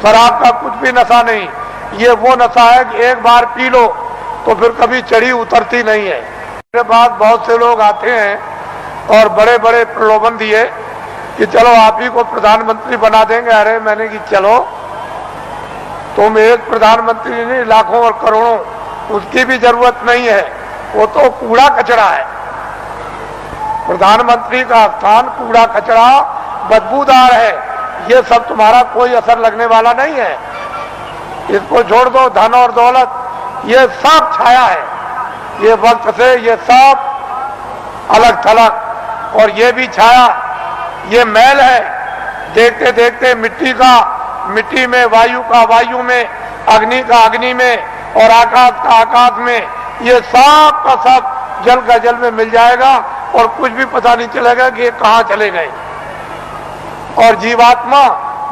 शराब का कुछ भी नशा नहीं। ये वो नशा है कि एक बार पी लो तो फिर कभी चढ़ी उतरती नहीं है। मेरे पास बहुत से लोग आते हैं और बड़े बड़े प्रलोभन दिए कि चलो आप ही को प्रधानमंत्री बना देंगे। अरे मैंने कि चलो, तुम एक प्रधानमंत्री नहीं, लाखों और करोड़ों, उसकी भी जरूरत नहीं है। वो तो कूड़ा कचरा है। प्रधानमंत्री का स्थान कूड़ा कचरा बदबूदार है। ये सब तुम्हारा कोई असर लगने वाला नहीं है। इसको छोड़ दो। धन और दौलत ये सब छाया है। ये वक्त से ये सब अलग थलग, और ये भी छाया, ये मैल है। देखते देखते मिट्टी का मिट्टी में, वायु का वायु में, अग्नि का अग्नि में, और आकाश का आकाश में, ये सब का सब जल का जल में मिल जाएगा और कुछ भी पता नहीं चलेगा कि ये कहाँ चले गए। और जीवात्मा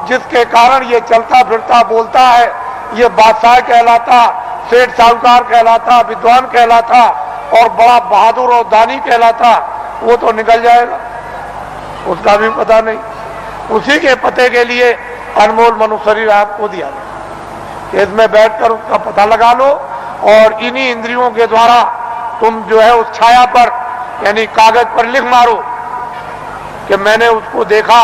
जिसके कारण ये चलता फिरता बोलता है, ये बादशाह कहलाता, सेठ साहूकार कहलाता, विद्वान कहलाता और बड़ा बहादुर और दानी कहलाता, वो तो निकल जाएगा, उसका भी पता नहीं। उसी के पते के लिए अनमोल मनुष्य शरीर आपको दिया गया। इसमें बैठकर उसका पता लगा लो और इन्हीं इंद्रियों के द्वारा तुम जो है उस छाया पर, यानी कागज पर लिख मारो कि मैंने उसको देखा,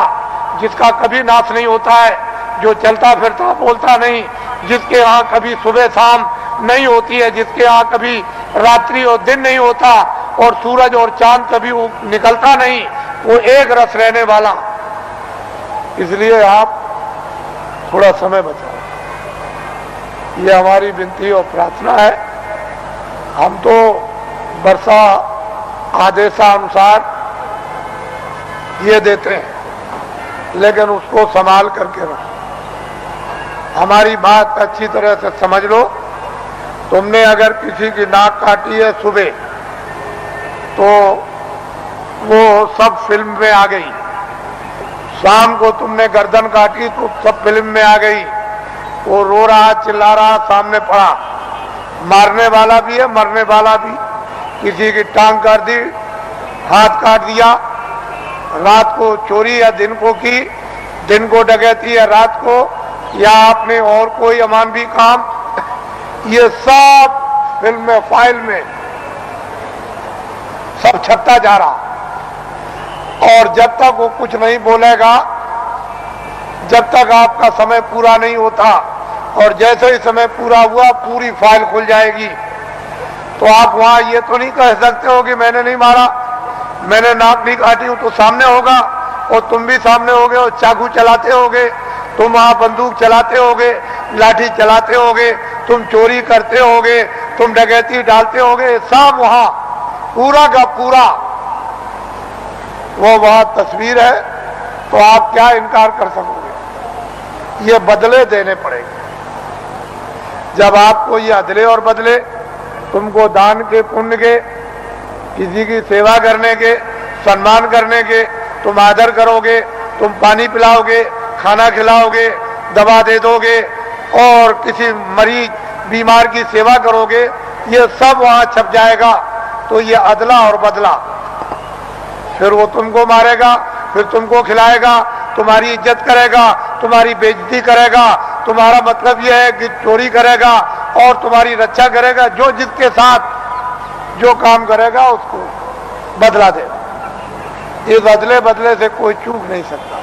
जिसका कभी नाश नहीं होता है, जो चलता फिरता बोलता नहीं, जिसके यहाँ कभी सुबह शाम नहीं होती है, जिसके यहाँ कभी रात्रि और दिन नहीं होता, और सूरज और चांद कभी निकलता नहीं, वो एक रस रहने वाला। इसलिए आप थोड़ा समय बचाओ, ये हमारी विनती और प्रार्थना है। हम तो वर्षा आदेशानुसार ये देते हैं, लेकिन उसको संभाल करके रखो। हमारी बात अच्छी तरह से समझ लो। तुमने अगर किसी की नाक काटी है सुबह, तो वो सब फिल्म में आ गई। शाम को तुमने गर्दन काटी तो सब फिल्म में आ गई। वो रो रहा, चिल्ला रहा, सामने पड़ा। मारने वाला भी है, मरने वाला भी। किसी की टांग काट दी, हाथ काट दिया, रात को चोरी या दिन को की, दिन को डकैती या रात को, या आपने और कोई अमानवी काम, ये सब फिल्म में, फाइल में सब छपता जा रहा। और जब तक वो कुछ नहीं बोलेगा, जब तक आपका समय पूरा नहीं होता, और जैसे ही समय पूरा हुआ पूरी फाइल खुल जाएगी। तो आप वहां ये तो नहीं कह सकते हो कि मैंने नहीं मारा, मैंने नाक नहीं काटी हूं, तो सामने होगा और तुम भी सामने होगे और चाकू चलाते होगे, तुम वहां बंदूक चलाते होगे, लाठी चलाते होगे, तुम चोरी करते होगे, तुम डकैती डालते होगे, सब वहां पूरा का पूरा वो वहां तस्वीर है। तो आप क्या इनकार कर सकोगे? ये बदले देने पड़ेंगे। जब आपको ये अदले और बदले, तुमको दान के, पुण्य के, किसी की सेवा करने के, सम्मान करने के, तुम आदर करोगे, तुम पानी पिलाओगे, खाना खिलाओगे, दवा दे दोगे, और किसी मरीज बीमार की सेवा करोगे, ये सब वहां छप जाएगा। तो ये अदला और बदला। फिर वो तुमको मारेगा, फिर तुमको खिलाएगा, तुम्हारी इज्जत करेगा, तुम्हारी बेइज्जती करेगा, तुम्हारा मतलब यह है कि चोरी करेगा और तुम्हारी रक्षा करेगा। जो जिसके साथ जो काम करेगा उसको बदला देगा। इस अदले बदले से कोई चूक नहीं सकता।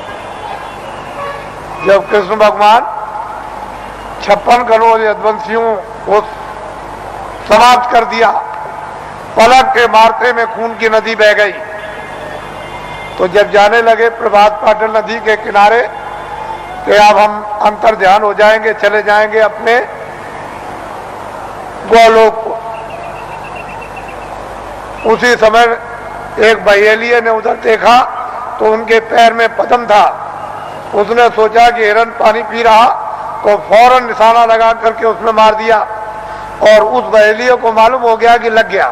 जब कृष्ण भगवान 56 करोड़ यदुवंशियों को समाप्त कर दिया, पलक के मारते में खून की नदी बह गई, तो जब जाने लगे प्रभात पाटल नदी के किनारे कि अब हम अंतर ध्यान हो जाएंगे, चले जाएंगे अपने गोलोक को, उसी समय एक बहेलिये ने उधर देखा तो उनके पैर में पद्म था। उसने सोचा कि हिरन पानी पी रहा, तो फौरन निशाना लगा करके उसने मार दिया, और उस बहेलिये को मालूम हो गया कि लग गया।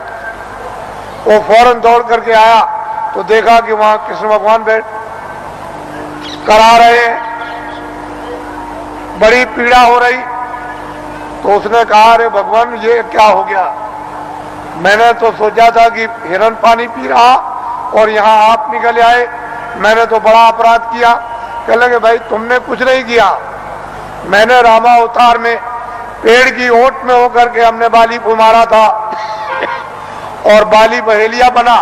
वो फौरन दौड़ करके आया तो देखा कि वहां कृष्ण भगवान बैठ करा रहे हैं, बड़ी पीड़ा हो रही। तो उसने कहा, अरे भगवान ये क्या हो गया? मैंने तो सोचा था कि हिरन पानी पी रहा और यहाँ आप निकल आए, मैंने तो बड़ा अपराध किया। कह लगे, भाई तुमने कुछ नहीं किया, मैंने रामा अवतार में पेड़ की ओट में होकर के हमने बाली को मारा था और बाली बहेलिया बना,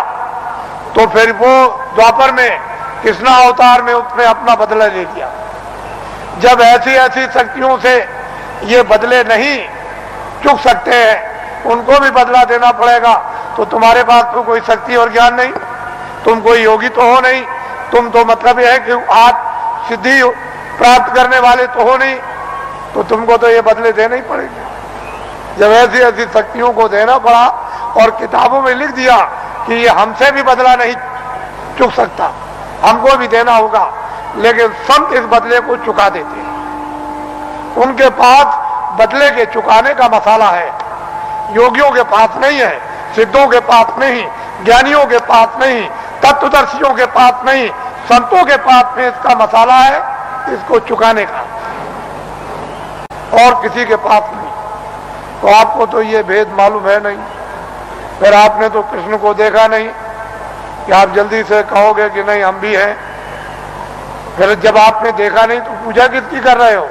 तो फिर वो द्वापर में कृष्णा अवतार में उसने अपना बदला ले लिया। जब ऐसी ऐसी शक्तियों से ये बदले नहीं चुक सकते हैं, उनको भी बदला देना पड़ेगा। तो तुम्हारे पास तो कोई शक्ति और ज्ञान नहीं, तुम कोई योगी तो हो नहीं, तुम तो मतलब यह है कि आज सिद्धि प्राप्त करने वाले तो हो नहीं, तो तुमको तो ये बदले देने ही पड़ेंगे। जब ऐसी ऐसी शक्तियों को देना पड़ा और किताबों में लिख दिया कि ये हमसे भी बदला नहीं चुक सकता, हमको भी देना होगा, लेकिन संत इस बदले को चुका देते हैं। उनके पास बदले के चुकाने का मसाला है, योगियों के पास नहीं है, सिद्धों के पास नहीं, ज्ञानियों के पास नहीं, तत्वदर्शियों के पास नहीं, संतों के पास में इसका मसाला है, इसको चुकाने का, और किसी के पास नहीं। तो आपको तो ये भेद मालूम है नहीं, फिर आपने तो कृष्ण को देखा नहीं कि आप जल्दी से कहोगे कि नहीं हम भी हैं। फिर जब आपने देखा नहीं तो पूजा किसकी कर रहे हो?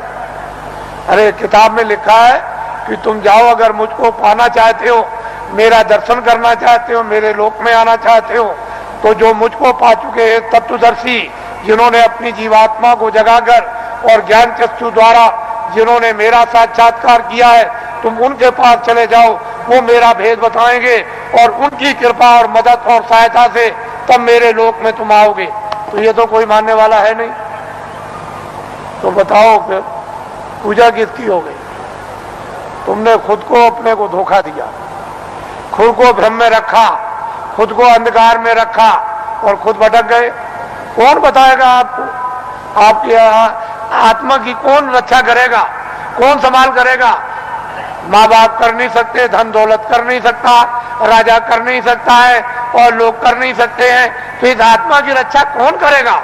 अरे किताब में लिखा है कि तुम जाओ, अगर मुझको पाना चाहते हो, मेरा दर्शन करना चाहते हो, मेरे लोक में आना चाहते हो, तो जो मुझको पा चुके हैं तत्वदर्शी, जिन्होंने अपनी जीवात्मा को जगाकर और ज्ञान चक्षु द्वारा जिन्होंने मेरा साक्षात्कार किया है, तुम उनके पास चले जाओ, वो मेरा भेद बताएंगे और उनकी कृपा और मदद और सहायता से तब मेरे लोक में तुम आओगे। तो ये तो कोई मानने वाला है नहीं, तो बताओ फिर पूजा किसकी हो गई? तुमने खुद को अपने को धोखा दिया, खुद को भ्रम में रखा, खुद को अंधकार में रखा और खुद भटक गए। कौन बताएगा आपको? आपकी आत्मा की कौन रक्षा करेगा, कौन संभाल करेगा? माँ बाप कर नहीं सकते, धन दौलत कर नहीं सकता, राजा कर नहीं सकता है और लोग कर नहीं सकते हैं, तो इस आत्मा की रक्षा कौन करेगा?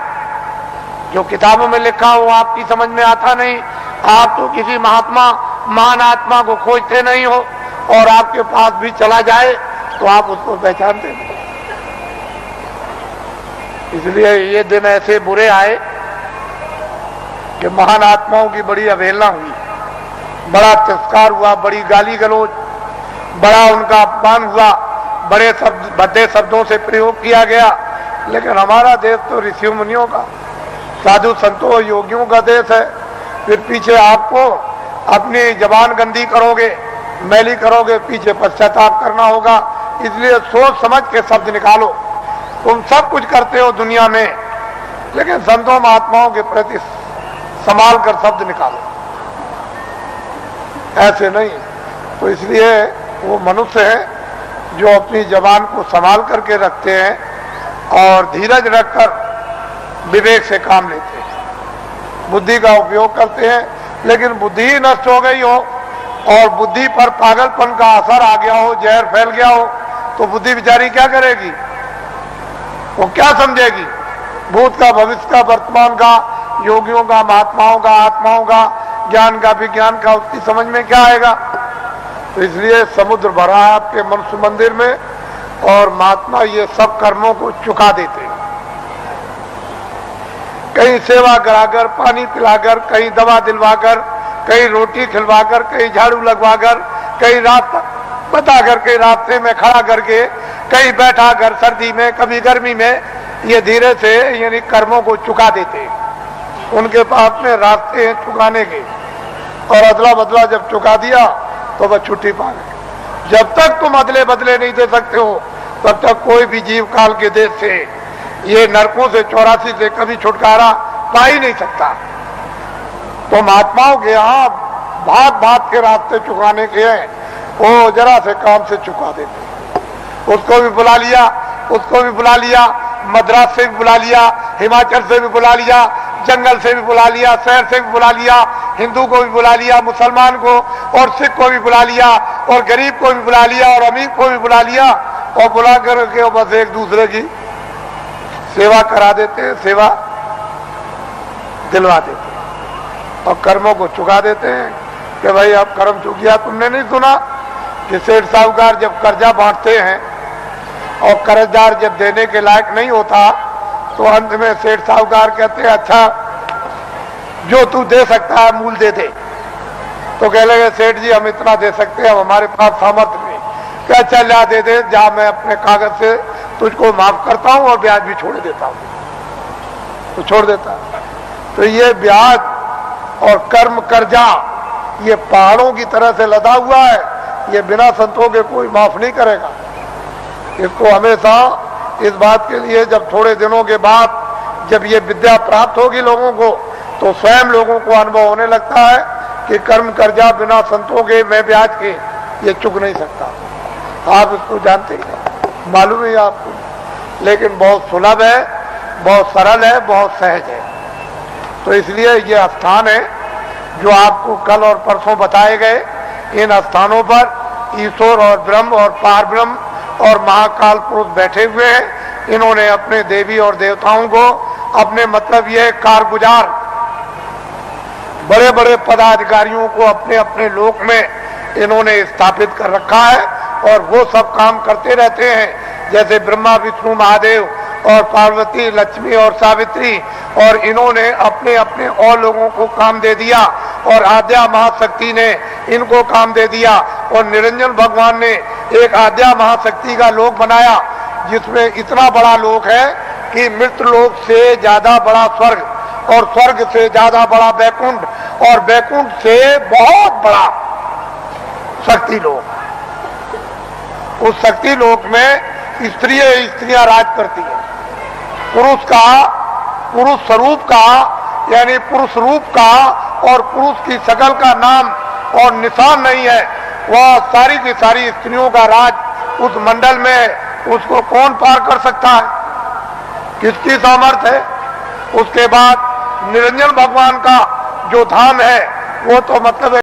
जो किताबों में लिखा हो आपकी समझ में आता नहीं। आप तो किसी महात्मा महान आत्मा को खोजते नहीं हो, और आपके पास भी चला जाए तो आप उसको पहचानते नहीं। इसलिए ये दिन ऐसे बुरे आए कि महान आत्माओं की बड़ी अवहेलना हुई, बड़ा तिरस्कार हुआ, बड़ी गाली गलौज, बड़ा उनका अपमान हुआ, बड़े शब्द भद्दे शब्दों से प्रयोग किया गया। लेकिन हमारा देश तो ऋषि मुनियों का, साधु संतों योगियों का देश है। फिर पीछे आपको अपनी जबान गंदी करोगे, मैली करोगे, पीछे पश्चाताप करना होगा। इसलिए सोच समझ के शब्द निकालो। तुम सब कुछ करते हो दुनिया में, लेकिन संतों महात्माओं के प्रति संभाल कर शब्द निकालो, ऐसे नहीं। तो इसलिए वो मनुष्य है जो अपनी जबान को संभाल करके रखते हैं और धीरज रखकर विवेक से काम लेते हैं, बुद्धि का उपयोग करते हैं। लेकिन बुद्धि ही नष्ट हो गई हो और बुद्धि पर पागलपन का असर आ गया हो, जहर फैल गया हो, तो बुद्धि बेचारी क्या करेगी? वो क्या समझेगी? भूत का, भविष्य का, वर्तमान का, योगियों का, महात्माओं का, आत्माओं का, ज्ञान का, विज्ञान का, उसकी समझ में क्या आएगा? तो इसलिए समुद्र भरा है आपके मनुष्य मंदिर में, और महात्मा ये सब कर्मों को चुका देते हैं। कहीं सेवा कराकर, पानी पिलाकर, कहीं दवा दिलवाकर, कहीं रोटी खिलवाकर, कहीं झाड़ू लगवाकर, कहीं रात बताकर के रास्ते में खड़ा करके, कहीं बैठा कर सर्दी में, कभी गर्मी में, ये धीरे से यानी कर्मों को चुका देते हैं। उनके पास में रास्ते हैं चुकाने के, और अदला बदला जब चुका दिया तो वह छुट्टी पा गए। जब तक तुम अदले बदले नहीं दे सकते हो, तब तक कोई भी जीव काल के देश से, ये नरकों से 84 से कभी छुटकारा पा ही नहीं सकता। तो महात्माओं के यहाँ भात भात के रास्ते चुकाने के हैं, वो जरा से काम से चुका देते। उसको भी बुला लिया, उसको भी बुला लिया, मद्रास से भी बुला लिया, हिमाचल से भी बुला लिया, जंगल से भी बुला लिया, शहर से भी बुला लिया, हिंदू को भी बुला लिया, मुसलमान को और सिख को भी बुला लिया, और गरीब को भी बुला लिया, और अमीर को भी बुला लिया, और बुला करके बस एक दूसरे की सेवा करा देते हैं, सेवा दिलवा देते हैं और कर्मों को चुका देते हैं कि भाई अब कर्म चुक गया। तुमने नहीं सुना कि सेठ साहूकार जब कर्जा बांटते हैं और कर्जदार जब देने के लायक नहीं होता, तो अंत में सेठ साहूकार कहते हैं अच्छा जो तू दे सकता है मूल दे दे। तो कह लगे सेठ जी हम इतना दे सकते हैं, हमारे पास सामर्थ्य नहीं। क्या चल जा दे जा, मैं अपने कागज से तुझको माफ करता हूं और ब्याज भी छोड़ देता हूं। तो छोड़ देता। तो ये ब्याज और कर्म कर्जा ये पहाड़ों की तरह से लदा हुआ है, ये बिना संतों के कोई माफ नहीं करेगा। इसको हमेशा इस बात के लिए जब थोड़े दिनों के बाद जब ये विद्या प्राप्त होगी लोगों को, तो स्वयं लोगों को अनुभव होने लगता है कि कर्म कर्जा बिना संतों के मैं ब्याज के ये चुक नहीं सकता। आप इसको जानते ही, मालूम है आपको, लेकिन बहुत सुलभ है, बहुत सरल है, बहुत सहज है। तो इसलिए ये स्थान है जो आपको कल और परसों बताए गए। इन स्थानों पर ईश्वर और ब्रह्म और पार ब्रह्म और महाकाल पुरुष बैठे हुए हैं। इन्होंने अपने देवी और देवताओं को अपने मतलब ये कारगुजार बड़े बड़े पदाधिकारियों को अपने अपने लोक में इन्होंने स्थापित कर रखा है और वो सब काम करते रहते हैं, जैसे ब्रह्मा विष्णु महादेव और पार्वती लक्ष्मी और सावित्री। और इन्होंने अपने अपने और लोगों को काम दे दिया और आद्या महाशक्ति ने इनको काम दे दिया और निरंजन भगवान ने एक आद्या महाशक्ति का लोक बनाया जिसमें इतना बड़ा लोक है कि मृत्यु लोक से ज्यादा बड़ा स्वर्ग और स्वर्ग से ज्यादा बड़ा वैकुंठ और वैकुंठ से बहुत बड़ा शक्ति लोक। उस शक्ति लोक में स्त्रियां राज करती हैं। पुरुष स्वरूप का यानी पुरुष रूप का और पुरुष की शकल का नाम और निशान नहीं है। वह सारी की सारी स्त्रियों का राज उस मंडल में, उसको कौन पार कर सकता है, किसकी सामर्थ्य है। उसके बाद निरंजन भगवान का जो धाम है वो तो मतलब है